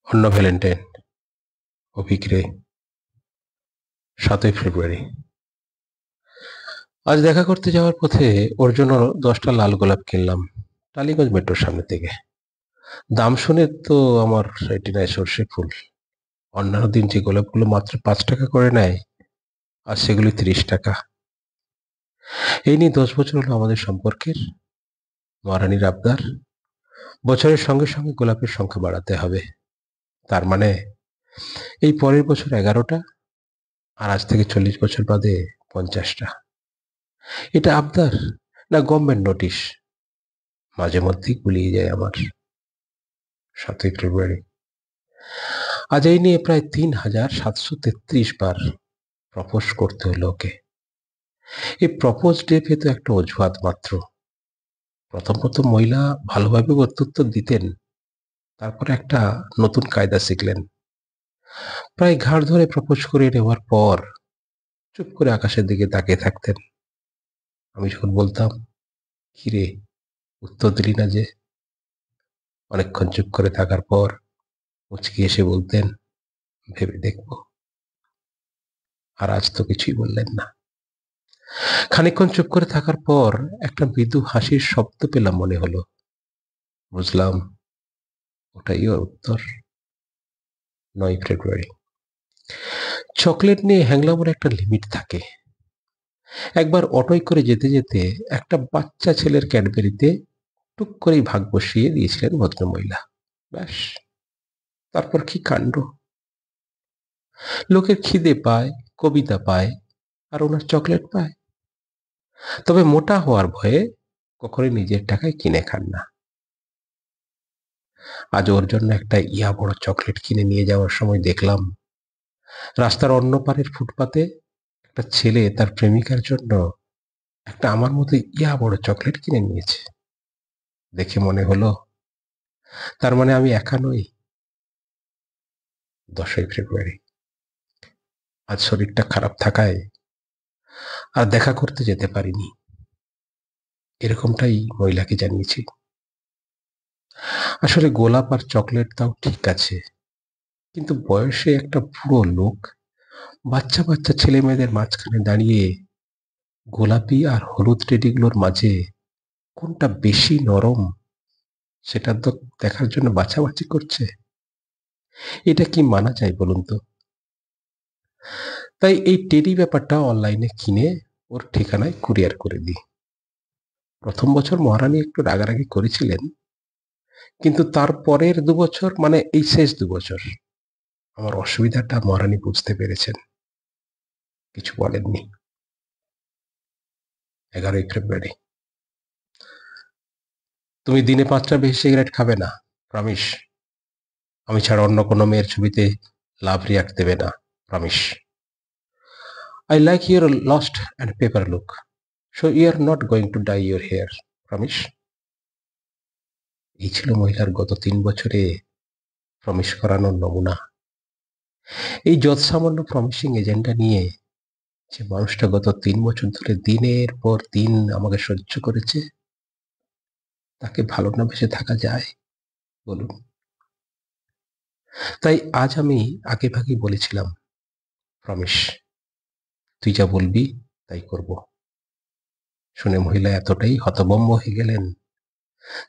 অন্য ভ্যালেন্টাইন। অভিগ্রে 7ই ফেব্রুয়ারি। আজ দেখা করতে যাওয়ার পথে ওর জন্য 10টা লাল গোলাপ কিনলাম টালিগঞ্জ মেট্রোর সামনে থেকে। দাম শুনে তো আমার রেটিনায় সর্ষে ফুল। অন্যান্য দিন যে গোলাপগুলো মাত্র 5 টাকা করে নেয়, আর সেগুলি 30 টাকা। এই নিয়ে 10 বছর হলো আমাদের সম্পর্কের। মহারানীর আবদার, বছরের সঙ্গে সঙ্গে গোলাপের সংখ্যা বাড়াতে হবে। তার মানে এই পরের বছর 11টা, আর আজ থেকে 40 বছর বাদে 50টা। এটা আবদার না গভর্নমেন্ট নোটিশ? মাঝে মধ্যেই গুলিয়ে যায় আমার। 7ই ফেব্রুয়ারি। আজ এই নিয়ে প্রায় 3733 বার প্রপোজ করতে হলো ওকে। এই প্রপোজ ডে পেতে একটা অজুহাত মাত্র। প্রথম প্রথম মহিলা ভালোভাবে প্রত্যুত্তর দিতেন, তারপরে একটা নতুন কায়দা শিখলেন। প্রায় ঘাড় ধরে প্রপোজ করে নেওয়ার পর চুপ করে আকাশের দিকে তাকিয়ে থাকতেন। আমি যখন বলতাম, কি রে, উত্তর দিলি না যে? অনেকক্ষণ চুপ করে থাকার পর মুচকি এসে বলতেন, ভেবে দেখবো। আর আজ তো কিছুই বললেন না। খানিকক্ষণ চুপ করে থাকার পর একটা মৃদু হাসির শব্দ পেলাম মনে হলো। বুঝলাম ওটাই ওর উত্তর। 9ই ফেব্রুয়ারি। চকলেট নিয়ে হ্যাংলামের একটা লিমিট থাকে। একবার অটোয় করে যেতে যেতে একটা বাচ্চা ছেলের ক্যাডবেরিতে টুক করেই ভাগ বসিয়ে দিয়েছিলেন ভদ্রমহিলা। ব্যাস, তারপর কি কাণ্ড! লোকের খিদে পায়, কবিতা পায়, আর ওনার চকলেট পায়। তবে মোটা হওয়ার ভয়ে কখনোই নিজের টাকায় কিনে খান না। আজ ওর জন্য একটা ইয়া বড় চকলেট কিনে নিয়ে যাওয়ার সময় দেখলাম রাস্তার অন্য পারের ফুটপাতে একটা ছেলে তার প্রেমিকার জন্য একটা আমার মতো ইয়া বড় চকলেট কিনে নিয়েছে। দেখে মনে হলো, তার মানে আমি একা নই। 10ই ফেব্রুয়ারি। আজ শরীরটা খারাপ থাকায় আর দেখা করতে যেতে পারিনি। এরকমটাই মহিলাকে জানিয়েছি। আসলে গোলাপ আর চকলেট তাও ঠিক আছে, কিন্তু বয়সে একটা বুড়ো লোক বাচ্চা বাচ্চা ছেলে মেয়েদের মাঝখানে দাঁড়িয়ে গোলাপি আর হলুদ টেডিগুলোর মাঝে কোনটা বেশি নরম সেটা তো দেখার জন্য বাছাবাছি করছে। এটা কি মানা যায় বলুন তো? তাই এই টেডি ব্যাপারটা অনলাইনে কিনে ওর ঠিকানায় কুরিয়ার করে দিই। প্রথম বছর মহারানী একটু রাগারাগি করেছিলেন, কিন্তু তার পরের 2 বছর, মানে এই শেষ 2 বছর, আমার অসুবিধাটা মহারানী বুঝতে পেরেছেন, কিছু বলেননি। 11ই ফেব্রুয়ারি। তুমি দিনে 5টা বেশি সিগারেট খাবে না, প্রমিস। আমি ছাড়া অন্য কোনো মেয়ের ছবিতে লাভ রিয়াক্ট দেবে না, promise. I like your lost and paper look. So you are not going to dye your hair. Promise? এই ছিল মহিলার গত 3 বছরে প্রমিস করানোর নমুনা। এই যৎসামান্য প্রমিসিং এজেন্ডা নিয়ে যে মানুষটা গত 3 বছর ধরে দিনের পর দিন আমাকে সহ্য করেছে, তাকে ভালো না বেসে থাকা যায় বলুন? তাই আজ আমি আগে ভাগে বলেছিলাম, প্রমিস, তুই যা বলবি তাই করব। শুনে মহিলা এতটাই হতভম্ব হয়ে গেলেন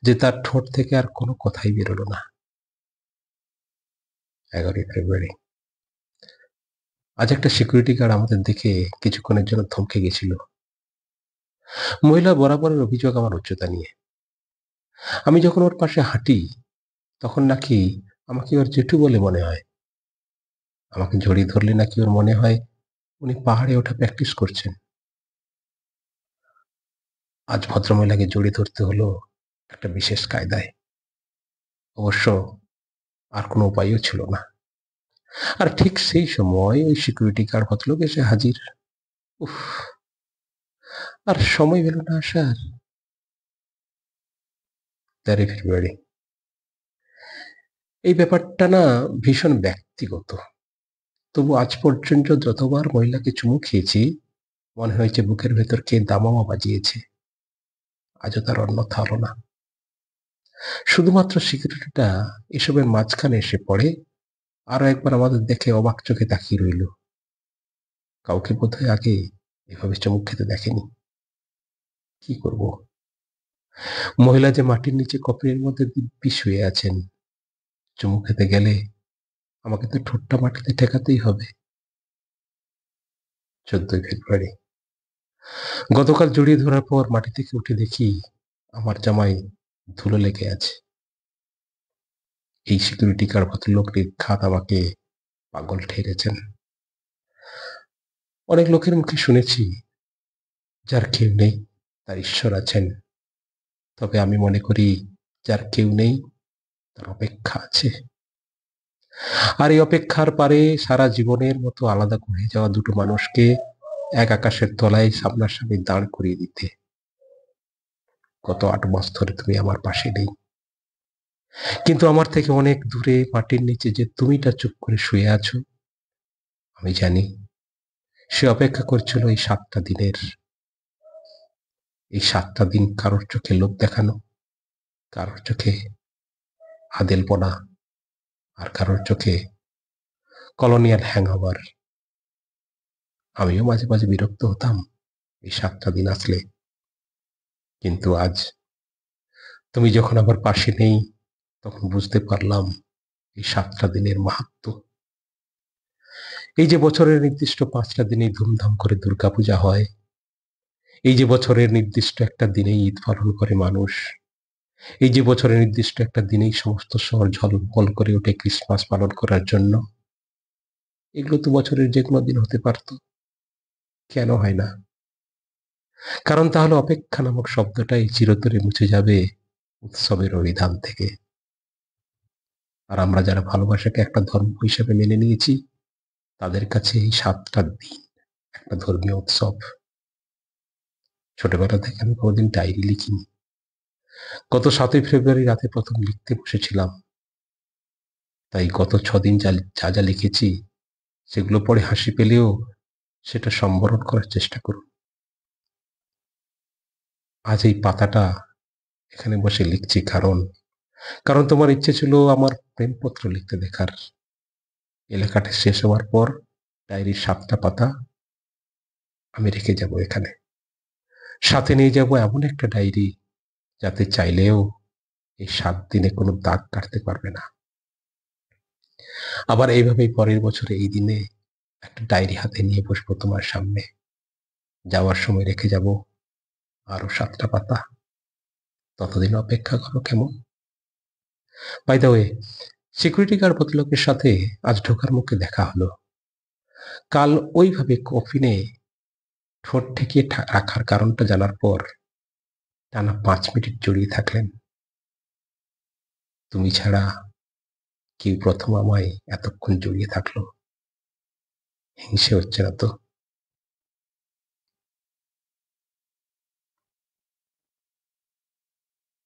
যে তার ঠোঁট থেকে আর কোনো কথাই বেরোলো না। 11ই ফেব্রুয়ারি। আজ একটা সিকিউরিটি গার্ড আমাদের দেখে কিছুক্ষণের জন্য থমকে গেছিল। মহিলা বরাবরের অভিযোগ আমার উচ্চতা নিয়ে। আমি যখন ওর পাশে হাঁটি তখন নাকি আমাকে ওর জেঠু বলে মনে হয়। আমাকে জড়িয়ে ধরলে নাকি ওর মনে হয় উনি পাহাড়ে ওঠা প্র্যাকটিস করছেন। আজ ভদ্রমহিলাকে জড়িয়ে ধরতে হলো একটা বিশেষ কায়দায়। অবশ্য আর কোনো উপায়ও ছিল না। আর ঠিক সেই সময় ওই সিকিউরিটি গার্ড ভদ্রলোক এসে হাজির। উফ, আর সময় পেল না আসার। 13ই ফেব্রুয়ারি। এই ব্যাপারটা না ভীষণ ব্যক্তিগত। তবু আজ পর্যন্ত যতবার মহিলাকে চুমু খেয়েছি মনে হয়েছে বুকের ভেতর কে দামামা বাজিয়েছে। আজও তার অন্যথা হলো না। শুধুমাত্র সিকিউরিটিটা এসবের মাঝখানে এসে পড়ে, আরো একবার আমাদের দেখে অবাক চোখে তাকিয়ে রইল। কাউকে বোধহয় আগে এভাবে চমক খেতে দেখেনি। কি করব? মহিলা যে মাটির নিচে কফিনের মধ্যে দিব্যি শুয়ে আছেন, চুমু খেতে গেলে আমাকে তো ঠোঁটটা মাটিতে ঠেকাতেই হবে। 14ই ফেব্রুয়ারি। গতকাল জড়িয়ে ধরার পর মাটি থেকে উঠে দেখি আমার জামায় ধুলো লেগে আছে। এই সিকিউরিটি গার্ড ভদ্রলোক নির্ঘাত আমাকে পাগল ঠেরেছেন। অনেক লোকের মুখে শুনেছি, যার কেউ নেই তার ঈশ্বর আছেন। তবে আমি মনে করি, যার কেউ নেই তার অপেক্ষা আছে। আর এই অপেক্ষার পারে সারা জীবনের মতো আলাদা হয়ে যাওয়া দুটো মানুষকে এক আকাশের তলায় সামনাসামনি দাঁড় করিয়ে দিতে। গত 8 মাস ধরে তুমি আমার পাশে নেই, কিন্তু আমার থেকে অনেক দূরে মাটির নিচে যে তুমিটা চুপ করে শুয়ে আছো, আমি জানি সে অপেক্ষা করছিল এই 7টা দিনের। এই 7টা দিন কারোর চোখে লোক দেখানো, কারোর চোখে আদেলপনা, আর কারোর চোখে কলোনিয়াল হ্যাংওভার। আমিও মাঝে মাঝে বিরক্ত হতাম এই 7টা দিন আসলে, কিন্তু আজ তুমি যখন আমার পাশে নেই, তখন বুঝতে পারলাম এই 7টা দিনের মাহাত্ম্য। এই যে বছরের নির্দিষ্ট 5টা দিনেই ধুমধাম করে দুর্গাপূজা হয়, এই যে বছরের নির্দিষ্ট একটা দিনেই ঈদ পালন করে মানুষ, এই যে বছরের নির্দিষ্ট একটা দিনেই সমস্ত শহর ঝলমল করে ওঠে ক্রিসমাস পালন করার জন্য, এগুলো তো বছরের যে কোনো দিন হতে পারত। কেন হয় না? কারণ তাহলে অপেক্ষা নামক শব্দটাই চিরতরে মুছে যাবে উৎসবের অভিধান থেকে। আর আমরা যারা ভালোবাসাকে একটা ধর্ম হিসেবে মেনে নিয়েছি, তাদের কাছে এই 7টা দিন একটা ধর্মীয় উৎসব। ছোটবেলা থেকে আমি কোনোদিন ডায়েরি লিখিনি। গত 7ই ফেব্রুয়ারি রাতে প্রথম লিখতে বসেছিলাম। তাই গত 6 দিন যা যা লিখেছি, সেগুলো পড়ে হাসি পেলেও সেটা সম্বরণ করার চেষ্টা করুন। আজ এই পাতাটা এখানে বসে লিখছি কারণ কারণ তোমার ইচ্ছে ছিল আমার প্রেমপত্র লিখতে দেখার। এই লেখাটা শেষ হওয়ার পর ডায়েরির 7টা পাতা আমি রেখে যাব এখানে। সাথে নিয়ে যাব এমন একটা ডায়েরি, যাতে চাইলেও এই 7 দিনে কোনো দাগ কাটতে পারবে না। আবার এইভাবেই পরের বছরে এই দিনে একটা ডায়েরি হাতে নিয়ে বসবো তোমার সামনে। যাওয়ার সময় রেখে যাব আরো 7টা পাতা। ততদিন অপেক্ষা করো কেমন? By the way, security guard ভদ্রলোকের সাথে আজ ঢোকার মুখে দেখা হলো। কাল ওইভাবে কফিনে ঠোঁট ঠেকিয়ে রাখার কারণটা জানার পর টানা 5 মিনিট জড়িয়ে থাকলেন। তুমি ছাড়া কেউ প্রথম আমায় এতক্ষণ জড়িয়ে থাকলো। হিংসে হচ্ছে না তো?